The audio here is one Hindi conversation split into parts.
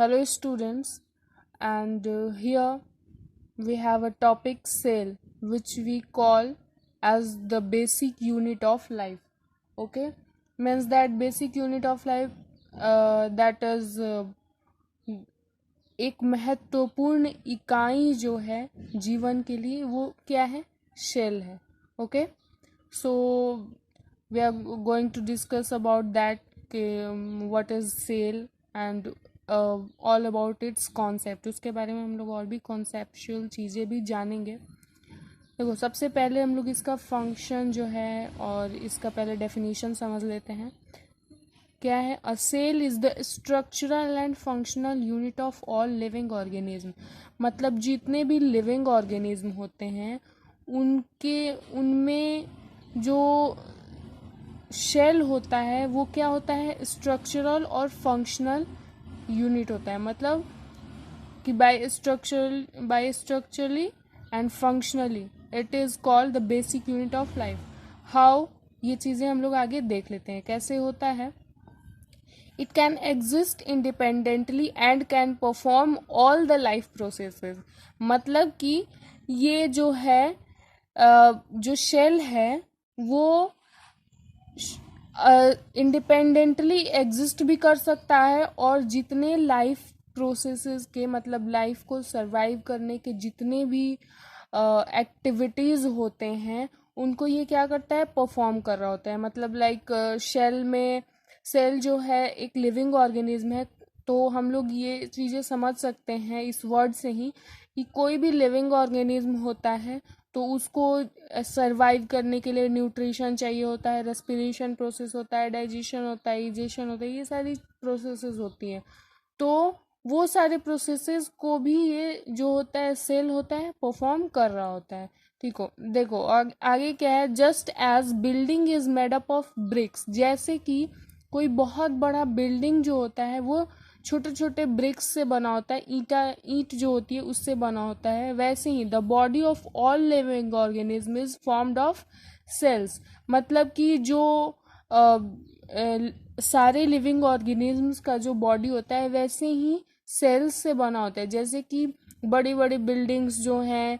Hello, students, and here we have a topic cell, which we call as the basic unit of life. Okay, means that basic unit of life that is एक महत्वपूर्ण इकाई जो है जीवन के लिए वो क्या है शेल है. Okay, so we are going to discuss about that what is cell and all about its concept. उसके बारे में हम लोग और भी कॉन्सेप्चुअल चीज़ें भी जानेंगे. देखो, सबसे पहले हम लोग इसका फंक्शन जो है और इसका पहले डेफिनेशन समझ लेते हैं. क्या है? A cell is the structural and functional unit of all living organism. मतलब जितने भी लिविंग ऑर्गेनिज्म होते हैं उनमें जो शेल होता है वो क्या होता है? स्ट्रक्चरल और फंक्शनल यूनिट होता है. मतलब कि by structurally and functionally it is called the basic unit of life. How? ये चीज़ें हम लोग आगे देख लेते हैं कैसे होता है. It can exist independently and can perform all the life processes. मतलब कि ये जो है जो शेल है वो इंडिपेंडेंटली एग्जिस्ट भी कर सकता है और जितने लाइफ प्रोसेसेस के मतलब लाइफ को सरवाइव करने के जितने भी एक्टिविटीज़ होते हैं उनको ये क्या करता है? परफॉर्म कर रहा होता है. मतलब लाइक शेल में सेल जो है एक लिविंग ऑर्गेनिज्म है. तो हम लोग ये चीज़ें समझ सकते हैं इस वर्ड से ही कि कोई भी लिविंग ऑर्गेनिज्म होता है तो उसको सरवाइव करने के लिए न्यूट्रिशन चाहिए होता है, रेस्पिरेशन प्रोसेस होता है, डाइजेशन होता है, इजेशन होता है, ये सारी प्रोसेसेस होती हैं. तो वो सारे प्रोसेसेस को भी ये जो होता है सेल होता है परफॉर्म कर रहा होता है. ठीक हो, देखो आगे क्या है. Just as building is made up of bricks. जैसे कि कोई बहुत बड़ा बिल्डिंग जो होता है वो छोटे छोटे ब्रिक्स से बना होता है, ईंट जो होती है उससे बना होता है. वैसे ही the body of all living organism is formed of cells. मतलब कि जो सारे लिविंग ऑर्गेनिजम्स का जो बॉडी होता है वैसे ही सेल्स से बना होता है. जैसे कि बड़ी बड़ी बिल्डिंग्स जो हैं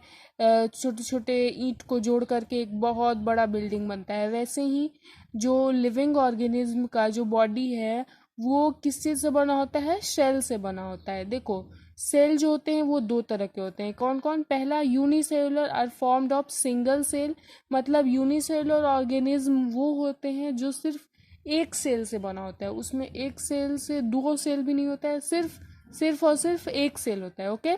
छोटे छोटे ईंट को जोड़ करके एक बहुत बड़ा बिल्डिंग बनता है, वैसे ही जो लिविंग ऑर्गेनिज्म का जो बॉडी है वो किस चीज़ से बना होता है? शेल से बना होता है. देखो, सेल जो होते हैं वो दो तरह के होते हैं. कौन कौन? पहला, unicellular are formed of single cell. मतलब यूनिसेलुलर ऑर्गेनिज्म वो होते हैं जो सिर्फ एक सेल से बना होता है. उसमें एक सेल से दो सेल भी नहीं होता है, सिर्फ और सिर्फ एक सेल होता है. Okay,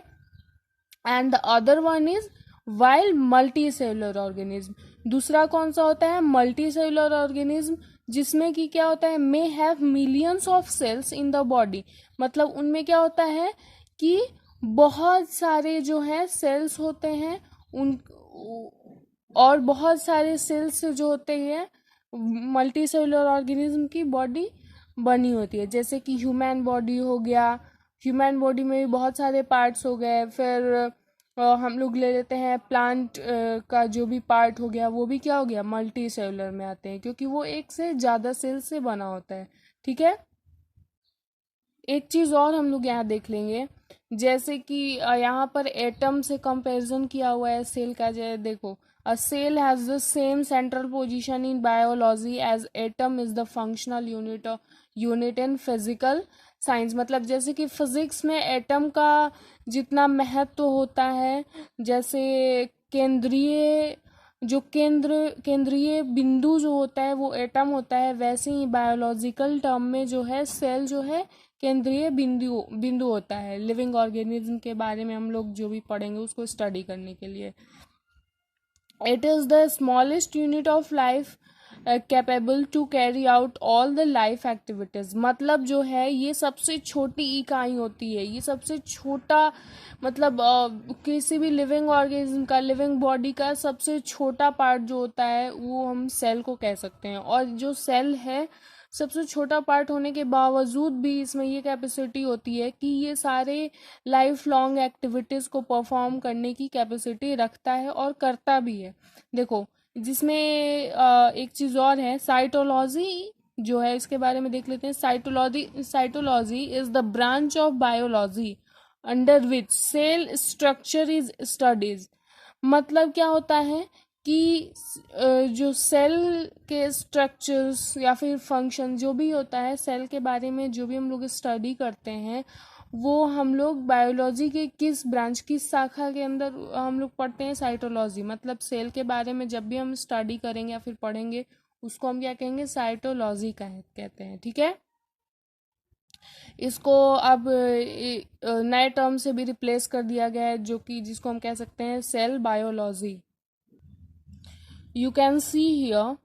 and the other one is while multi cellular organism. दूसरा कौन सा होता है? मल्टी सेलुलर ऑर्गेनिज्म, जिसमें कि क्या होता है? May have millions of cells in the body. मतलब उनमें क्या होता है कि बहुत सारे जो है सेल्स होते हैं उन और बहुत सारे सेल्स जो होते हैं मल्टी सेलुलर ऑर्गेनिज्म की बॉडी बनी होती है. जैसे कि ह्यूमन बॉडी हो गया, ह्यूमन बॉडी में भी बहुत सारे पार्ट्स हो गए. फिर हम लोग ले लेते हैं प्लांट का जो भी पार्ट हो गया वो भी क्या हो गया? मल्टी सेलुलर में आते हैं क्योंकि वो एक से ज़्यादा सेल से बना होता है. ठीक है, एक चीज़ और हम लोग यहाँ देख लेंगे. जैसे कि यहाँ पर एटम से कंपैरिजन किया हुआ है सेल का. जो देखो, a cell has the same central position in biology as atom is the functional unit in physical science. मतलब जैसे कि फिजिक्स में एटम का जितना महत्व होता है, जैसे केंद्रीय केंद्रीय बिंदु जो होता है वो एटम होता है, वैसे ही बायोलॉजिकल टर्म में जो है सेल जो है केंद्रीय बिंदु होता है. लिविंग ऑर्गेनिज्म के बारे में हम लोग जो भी पढ़ेंगे उसको स्टडी करने के लिए. It is the smallest unit of life capable to carry out all the life activities. मतलब जो है ये सबसे छोटी इकाई होती है, ये सबसे छोटा मतलब किसी भी लिविंग ऑर्गेनिज्म का, लिविंग बॉडी का सबसे छोटा पार्ट जो होता है वो हम सेल को कह सकते हैं. और जो सेल है सबसे छोटा पार्ट होने के बावजूद भी इसमें ये कैपेसिटी होती है कि ये सारे लाइफ लॉन्ग एक्टिविटीज़ को परफॉर्म करने की कैपेसिटी रखता है और करता भी है. देखो, जिसमें एक चीज़ और है, साइटोलॉजी जो है इसके बारे में देख लेते हैं। Cytology is the branch of biology under which cell structure is studies. मतलब क्या होता है कि जो सेल के स्ट्रक्चर्स या फिर फंक्शन जो भी होता है सेल के बारे में जो भी हम लोग स्टडी करते हैं वो हम लोग बायोलॉजी के किस ब्रांच किस शाखा के अंदर हम लोग पढ़ते हैं, साइटोलॉजी। मतलब सेल के बारे में जब भी हम स्टडी करेंगे या फिर पढ़ेंगे उसको हम क्या कहेंगे, साइटोलॉजी का कहते हैं। ठीक है, इसको अब नए टर्म से भी रिप्लेस कर दिया गया है जो कि जिसको हम कह सकते हैं cell biology. You can see here,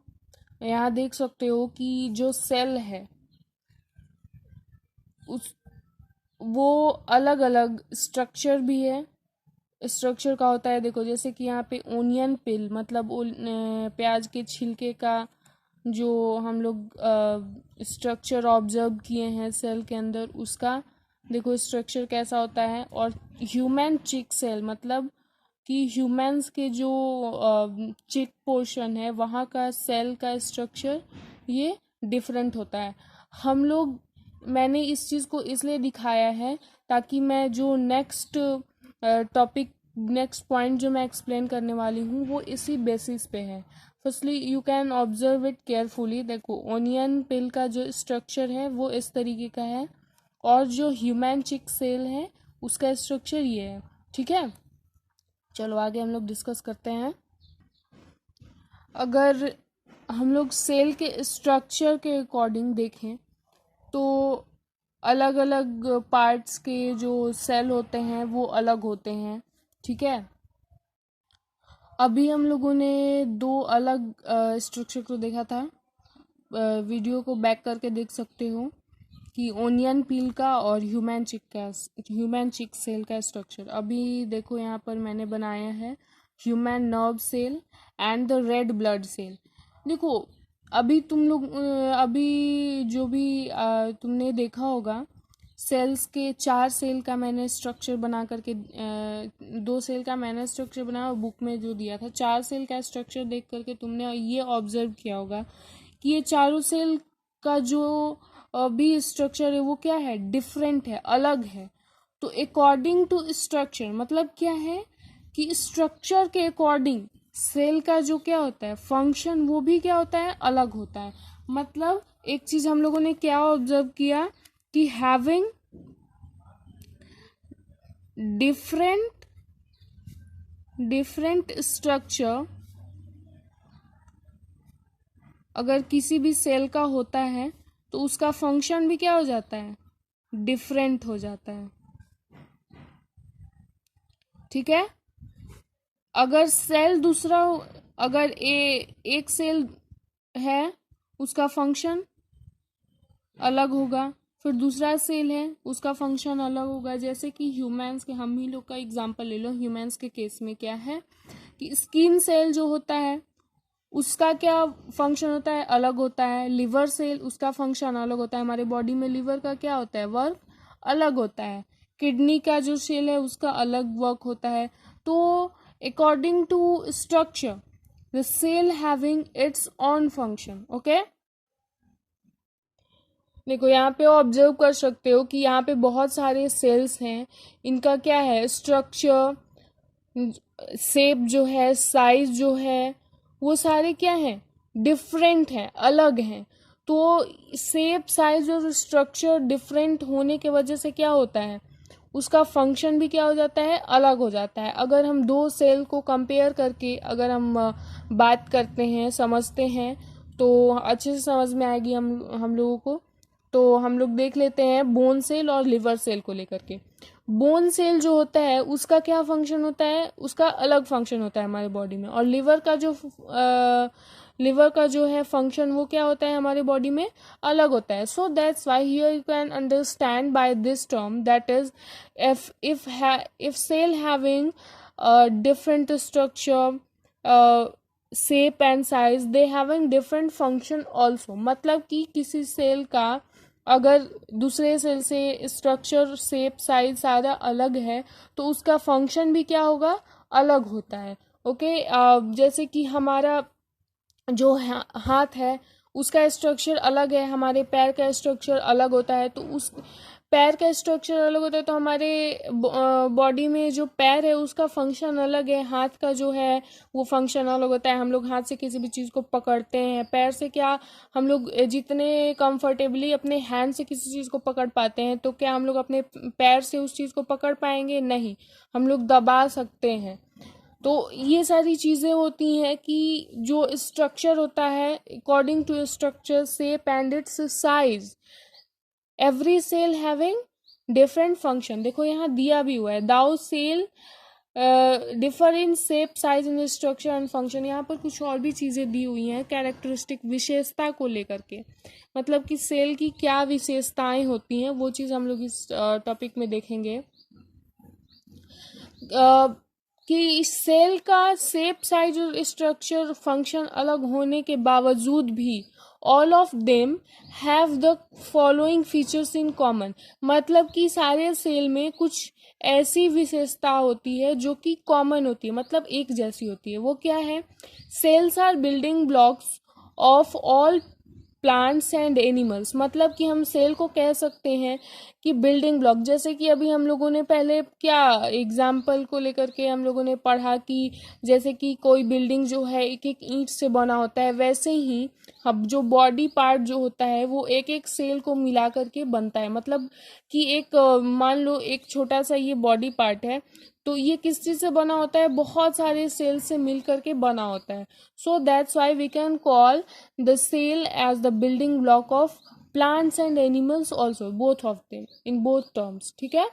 यहाँ देख सकते हो कि जो सेल है उस वो अलग अलग स्ट्रक्चर भी है। स्ट्रक्चर का होता है देखो, जैसे कि यहाँ पे ओनियन पिल मतलब प्याज के छिलके का जो हम लोग स्ट्रक्चर ऑब्जर्व किए हैं सेल के अंदर उसका देखो स्ट्रक्चर कैसा होता है। और ह्यूमन चिक सेल मतलब कि ह्यूमंस के जो चिक पोर्शन है वहाँ का सेल का स्ट्रक्चर ये डिफरेंट होता है। हम लोग मैंने इस चीज़ को इसलिए दिखाया है ताकि मैं जो नेक्स्ट टॉपिक नेक्स्ट पॉइंट जो मैं एक्सप्लेन करने वाली हूँ वो इसी बेसिस पे है। Firstly you can observe it carefully. देखो ओनियन पिल का जो स्ट्रक्चर है वो इस तरीके का है और जो ह्यूमन चिक सेल है उसका स्ट्रक्चर ये है। ठीक है, चलो आगे हम लोग डिस्कस करते हैं। अगर हम लोग सेल के स्ट्रक्चर के अकॉर्डिंग देखें तो अलग अलग पार्ट्स के जो सेल होते हैं वो अलग होते हैं। ठीक है, अभी हम लोगों ने दो अलग स्ट्रक्चर को देखा था, वीडियो को बैक करके देख सकते हो कि ओनियन पील का और ह्यूमन चिक सेल का स्ट्रक्चर। अभी देखो यहाँ पर मैंने बनाया है human nerve cell and the red blood cell. देखो अभी तुम लोग अभी जो भी तुमने देखा होगा सेल्स के 4 सेल का मैंने स्ट्रक्चर बना करके 2 सेल का मैंने स्ट्रक्चर बनाया और बुक में जो दिया था 4 सेल का स्ट्रक्चर देख करके तुमने ये ऑब्जर्व किया होगा कि ये चारों सेल का जो भी स्ट्रक्चर है वो क्या है, डिफरेंट है, अलग है। तो अकॉर्डिंग टू स्ट्रक्चर मतलब क्या है कि स्ट्रक्चर के अकॉर्डिंग सेल का जो क्या होता है फंक्शन वो भी क्या होता है, अलग होता है। मतलब एक चीज हम लोगों ने क्या ऑब्जर्व किया कि हैविंग डिफरेंट स्ट्रक्चर अगर किसी भी सेल का होता है तो उसका फंक्शन भी क्या हो जाता है, डिफरेंट हो जाता है। ठीक है, अगर सेल दूसरा अगर एक सेल है उसका फंक्शन अलग होगा, फिर दूसरा सेल है उसका फंक्शन अलग होगा। जैसे कि ह्यूमंस के हम ही लोग का एग्जांपल ले लो, ह्यूमंस के केस में क्या है कि स्किन सेल जो होता है उसका क्या फंक्शन होता है, अलग होता है। लिवर सेल उसका फंक्शन अलग होता है, हमारे बॉडी में लिवर का क्या होता है, वर्क अलग होता है। किडनी का जो सेल है उसका अलग वर्क होता है। तो according to structure the cell having its own function. Okay, देखो यहाँ पे ऑब्जर्व कर सकते हो कि यहाँ पे बहुत सारे सेल्स हैं, इनका क्या है स्ट्रक्चर, शेप जो है, साइज जो है, वो सारे क्या हैं, डिफरेंट हैं, अलग हैं। तो शेप साइज और स्ट्रक्चर डिफरेंट होने के वजह से क्या होता है उसका फंक्शन भी क्या हो जाता है, अलग हो जाता है। अगर हम दो सेल को कंपेयर करके अगर हम बात करते हैं समझते हैं तो अच्छे से समझ में आएगी हम लोगों को। तो हम लोग देख लेते हैं बोन सेल और लिवर सेल को लेकर के। बोन सेल जो होता है उसका क्या फंक्शन होता है, उसका अलग फंक्शन होता है हमारे बॉडी में। और लिवर का जो है फंक्शन वो क्या होता है हमारे बॉडी में, अलग होता है। So that's why here you can understand by this term that is if cell having different structure, shape and size, they having different function also। मतलब कि किसी सेल का अगर दूसरे सेल से स्ट्रक्चर शेप साइज सारा अलग है तो उसका फंक्शन भी क्या होगा, अलग होता है। ओके, जैसे कि हमारा जो हाथ है उसका स्ट्रक्चर अलग है, हमारे पैर का स्ट्रक्चर अलग होता है। तो उस पैर का स्ट्रक्चर अलग होता है तो हमारे बॉडी में जो पैर है उसका फंक्शन अलग है, हाथ का जो है वो फंक्शन अलग होता है। हम लोग हाथ से किसी भी चीज़ को पकड़ते हैं, पैर से क्या हम लोग जितने कंफर्टेबली अपने हैंड से किसी चीज़ को पकड़ पाते हैं, तो क्या हम लोग अपने पैर से उस चीज़ को पकड़ पाएंगे? नहीं, हम लोग दबा सकते हैं। तो ये सारी चीज़ें होती हैं कि जो स्ट्रक्चर होता है, according to structure, shape and its size, every cell having different function. देखो यहाँ दिया भी हुआ है, though cell differ in shape, size in structure and function. यहाँ पर कुछ और भी चीज़ें दी हुई हैं कैरेक्टरिस्टिक, विशेषता को लेकर के, मतलब कि सेल की क्या विशेषताएं होती हैं, वो चीज़ हम लोग इस टॉपिक में देखेंगे। कि सेल का शेप, साइज और स्ट्रक्चर फंक्शन अलग होने के बावजूद भी all of them have the following features in common. मतलब कि सारे सेल में कुछ ऐसी विशेषता होती है जो कि कॉमन होती है, मतलब एक जैसी होती है। वो क्या है? Cells are building blocks of all plants and animals. मतलब कि हम सेल को कह सकते हैं कि बिल्डिंग ब्लॉक, जैसे कि अभी हम लोगों ने पहले क्या एग्जाम्पल को लेकर के हम लोगों ने पढ़ा कि जैसे कि कोई बिल्डिंग जो है एक एक ईंट से बना होता है, वैसे ही अब जो बॉडी पार्ट जो होता है वो एक एक सेल को मिला करके बनता है। मतलब कि एक मान लो एक छोटा सा ये बॉडी पार्ट है, तो ये किस चीज़ से बना होता है? बहुत सारे सेल से मिल करके बना होता है। So that's why we can call the cell as the building block of plants and animals also, both of them in both terms। ठीक है?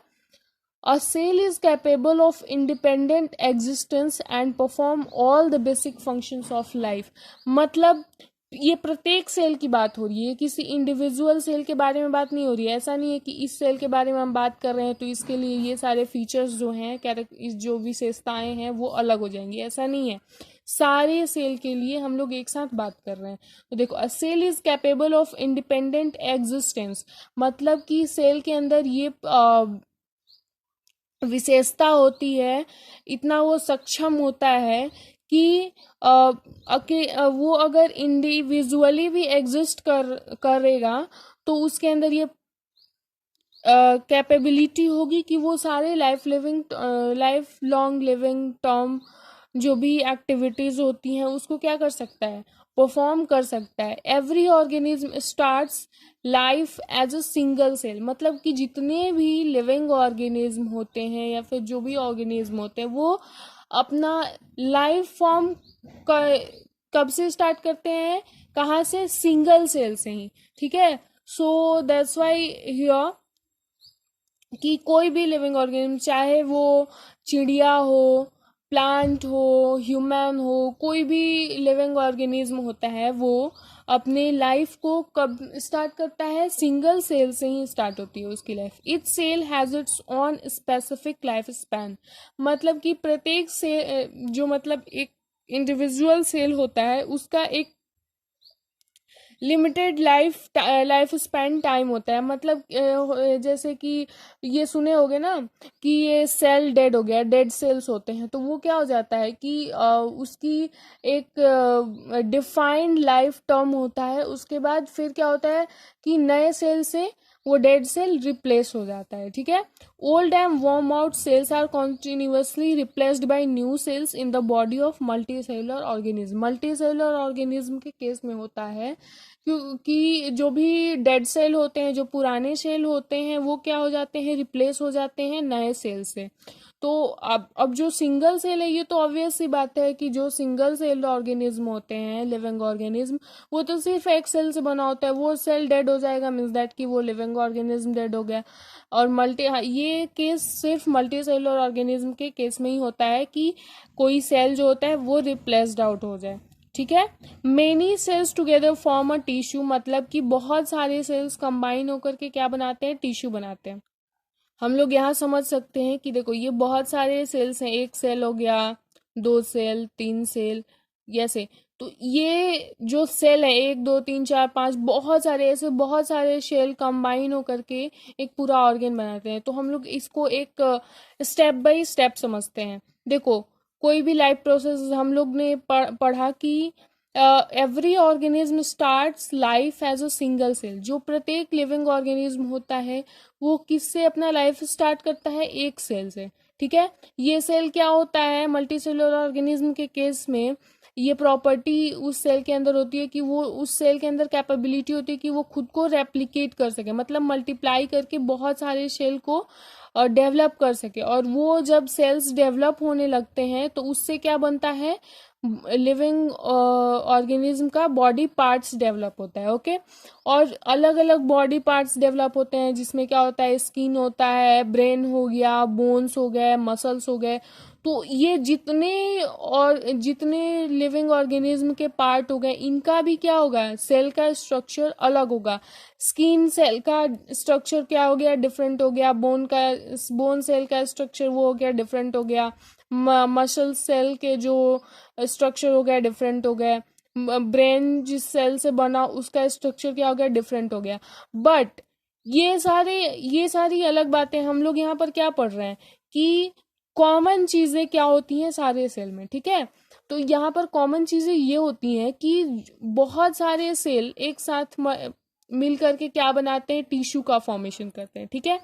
A cell is capable of independent existence and perform all the basic functions of life। मतलब ये प्रत्येक सेल की बात हो रही है, किसी इंडिविजुअल सेल के बारे में बात नहीं हो रही है। ऐसा नहीं है कि इस सेल के बारे में हम बात कर रहे हैं तो इसके लिए ये सारे फीचर्स जो हैं, इस जो विशेषताएं हैं वो अलग हो जाएंगी, ऐसा नहीं है। सारे सेल के लिए हम लोग एक साथ बात कर रहे हैं। तो देखो, a cell is capable of independent existence. मतलब कि सेल के अंदर ये विशेषता होती है, इतना वो सक्षम होता है कि वो अगर इंडिविजुअली भी एग्जिस्ट करेगा तो उसके अंदर ये कैपेबिलिटी होगी कि वो सारे लाइफ लॉन्ग लिविंग टर्म जो भी एक्टिविटीज़ होती हैं उसको क्या कर सकता है? परफॉर्म कर सकता है। Every organism starts life as a single cell. मतलब कि जितने भी लिविंग ऑर्गेनिज्म होते हैं या फिर जो भी ऑर्गेनिज्म होते हैं वो अपना लाइफ फॉर्म कब से स्टार्ट करते हैं? कहाँ से? सिंगल सेल से ही। ठीक है? सो दैट्स वाई हियर कि कोई भी लिविंग ऑर्गेनिज्म, चाहे वो चिड़िया हो, प्लांट हो, ह्यूमन हो, कोई भी लिविंग ऑर्गेनिज्म होता है वो अपने लाइफ को कब स्टार्ट करता है? सिंगल सेल से ही स्टार्ट होती है उसकी life. Each cell has its own specific life span. मतलब कि प्रत्येक सेल जो मतलब एक इंडिविजुअल सेल होता है उसका एक लिमिटेड लाइफ स्पैन टाइम होता है। मतलब जैसे कि ये सुने होगे ना कि ये सेल डेड हो गया, डेड सेल्स होते हैं, तो वो क्या हो जाता है कि उसकी एक डिफाइंड लाइफ टर्म होता है। उसके बाद फिर क्या होता है कि नए सेल से वो डेड सेल रिप्लेस हो जाता है। ठीक है? Old and worn out cells are continuously replaced by new cells in the body of multi cellular organism. Multi cellular organism के केस में होता है क्योंकि जो भी डेड सेल होते हैं, जो पुराने सेल होते हैं, वो क्या हो जाते हैं? रिप्लेस हो जाते हैं नए सेल से। तो अब जो सिंगल सेल है, ये तो ऑब्वियस सी बात है कि जो सिंगल सेल ऑर्गेनिज्म होते हैं, लिविंग ऑर्गेनिज्म, वो तो सिर्फ एक सेल से बना होता है। वो सेल डेड हो जाएगा मीन्स दैट कि वो लिविंग ऑर्गेनिज्म डेड हो गया। और ये केस सिर्फ मल्टी सेलुलर ऑर्गेनिज्म के केस में ही होता है कि कोई सेल जो होता है वो रिप्लेस्ड आउट हो जाए। ठीक है? Many cells together form a tissue. मतलब कि बहुत सारे सेल्स कंबाइन होकर के क्या बनाते हैं? टिश्यू बनाते हैं। हम लोग यहाँ समझ सकते हैं कि देखो ये बहुत सारे सेल्स हैं, एक सेल हो गया, दो सेल, तीन सेल, जैसे। तो ये जो सेल है, एक दो तीन चार पांच, बहुत सारे ऐसे बहुत सारे सेल कंबाइन होकर के एक पूरा ऑर्गन बनाते हैं। तो हम लोग इसको एक स्टेप बाय स्टेप समझते हैं। देखो, कोई भी लाइफ प्रोसेस हम लोग ने पढ़ा कि every organism starts life as a single cell. जो प्रत्येक लिविंग ऑर्गेनिज्म होता है वो किससे अपना लाइफ स्टार्ट करता है? एक सेल से। ठीक है, ये सेल क्या होता है? मल्टी सेलुलर ऑर्गेनिज्म के केस में ये प्रॉपर्टी उस सेल के अंदर होती है कि वो उस सेल के अंदर कैपेबिलिटी होती है कि वो खुद को रेप्लिकेट कर सके, मतलब मल्टीप्लाई करके बहुत सारे सेल को डेवलप कर सके। और वो जब सेल्स डेवलप होने लगते हैं तो उससे क्या बनता है? लिविंग ऑर्गेनिज्म का बॉडी पार्ट्स डेवलप होता है। ओके, और अलग अलग बॉडी पार्ट्स डेवलप होते हैं जिसमें क्या होता है? स्किन होता है, ब्रेन हो गया, बोन्स हो गए, मसल्स हो गए। तो ये जितने लिविंग ऑर्गेनिज्म के पार्ट हो गए इनका भी क्या होगा? सेल का स्ट्रक्चर अलग होगा। स्किन सेल का स्ट्रक्चर क्या हो गया? डिफरेंट हो गया। बोन सेल का स्ट्रक्चर वो हो गया, डिफरेंट हो गया। मसल सेल के जो स्ट्रक्चर हो गया, डिफरेंट हो गए। ब्रेन जिस सेल से बना उसका स्ट्रक्चर क्या हो गया? डिफरेंट हो गया। बट ये सारी अलग बातें हम लोग यहाँ पर क्या पढ़ रहे हैं कि कॉमन चीजें क्या होती हैं सारे सेल में। ठीक है, तो यहाँ पर कॉमन चीजें ये होती हैं कि बहुत सारे सेल एक साथ मिल करके क्या बनाते हैं? टिश्यू का फॉर्मेशन करते हैं। ठीक है,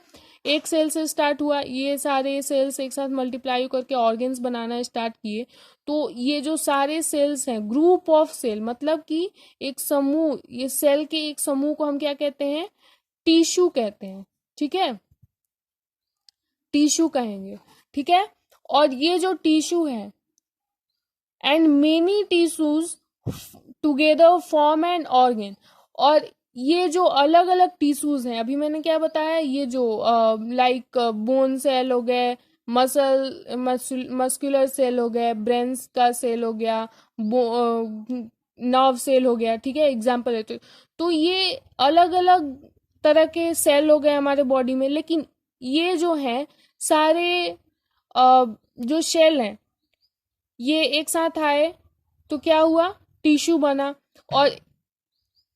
एक सेल से स्टार्ट हुआ, ये सारे सेल्स एक साथ मल्टीप्लाई करके ऑर्गेन्स बनाना स्टार्ट किए। तो ये जो सारे सेल्स हैं, ग्रुप ऑफ सेल, मतलब कि एक समूह, ये सेल के एक समूह को हम क्या कहते हैं? टिश्यू कहते हैं। ठीक है, टिश्यू कहेंगे। ठीक है, और ये जो टिश्यू है and many tissues together form an organ. और ये जो अलग अलग टिश्यूज हैं, अभी मैंने क्या बताया? ये जो लाइक बोन सेल हो गए, मस्कुलर सेल हो गए, ब्रेन का सेल हो गया, नर्व सेल हो गया। ठीक है, एग्जाम्पल है। तो ये अलग अलग तरह के सेल हो गए हमारे बॉडी में, लेकिन ये जो है सारे जो सेल हैं ये एक साथ आए तो क्या हुआ? टिश्यू बना। और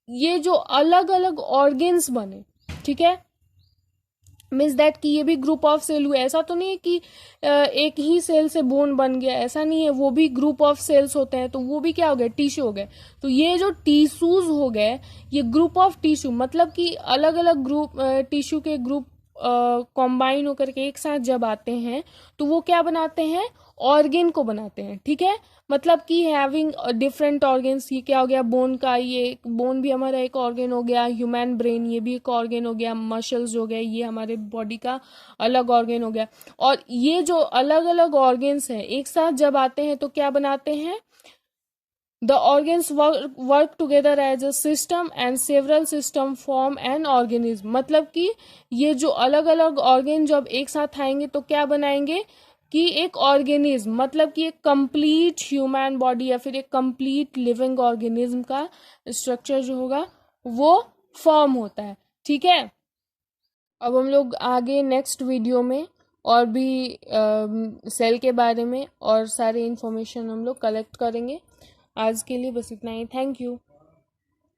ये जो अलग अलग ऑर्गेन्स बने, ठीक है, मीन्स दैट कि ये भी ग्रुप ऑफ सेल हुए। ऐसा तो नहीं है कि एक ही सेल से बोन बन गया, ऐसा नहीं है। वो भी ग्रुप ऑफ सेल्स होते हैं, तो वो भी क्या हो गए? टिश्यू हो गए। तो ये जो टिश्यूज हो गए, ये ग्रुप ऑफ टिश्यू, मतलब कि अलग अलग ग्रुप टिश्यू के ग्रुप कॉम्बाइन होकर के एक साथ जब आते हैं तो वो क्या बनाते हैं? ऑर्गेन को बनाते हैं। ठीक है, मतलब कि हैविंग डिफरेंट ऑर्गेन्स। ये क्या हो गया? बोन का, ये बोन भी हमारा एक ऑर्गेन हो गया। ह्यूमन ब्रेन ये भी एक ऑर्गेन हो गया। मसल्स हो गए, ये हमारे बॉडी का अलग ऑर्गेन हो गया। और ये जो अलग अलग ऑर्गेन्स हैं एक साथ जब आते हैं तो क्या बनाते हैं? The organs work together as a system and several system form an organism। मतलब कि ये जो अलग अलग ऑर्गेन जब एक साथ आएंगे तो क्या बनाएंगे? कि एक ऑर्गेनिज्म, मतलब कि एक कंप्लीट ह्यूमन बॉडी या फिर एक कंप्लीट लिविंग ऑर्गेनिज्म का स्ट्रक्चर जो होगा वो फॉर्म होता है। ठीक है, अब हम लोग आगे नेक्स्ट वीडियो में और भी सेल के बारे में और सारे इंफॉर्मेशन हम लोग कलेक्ट करेंगे। आज के लिए बस इतना ही। Thank you.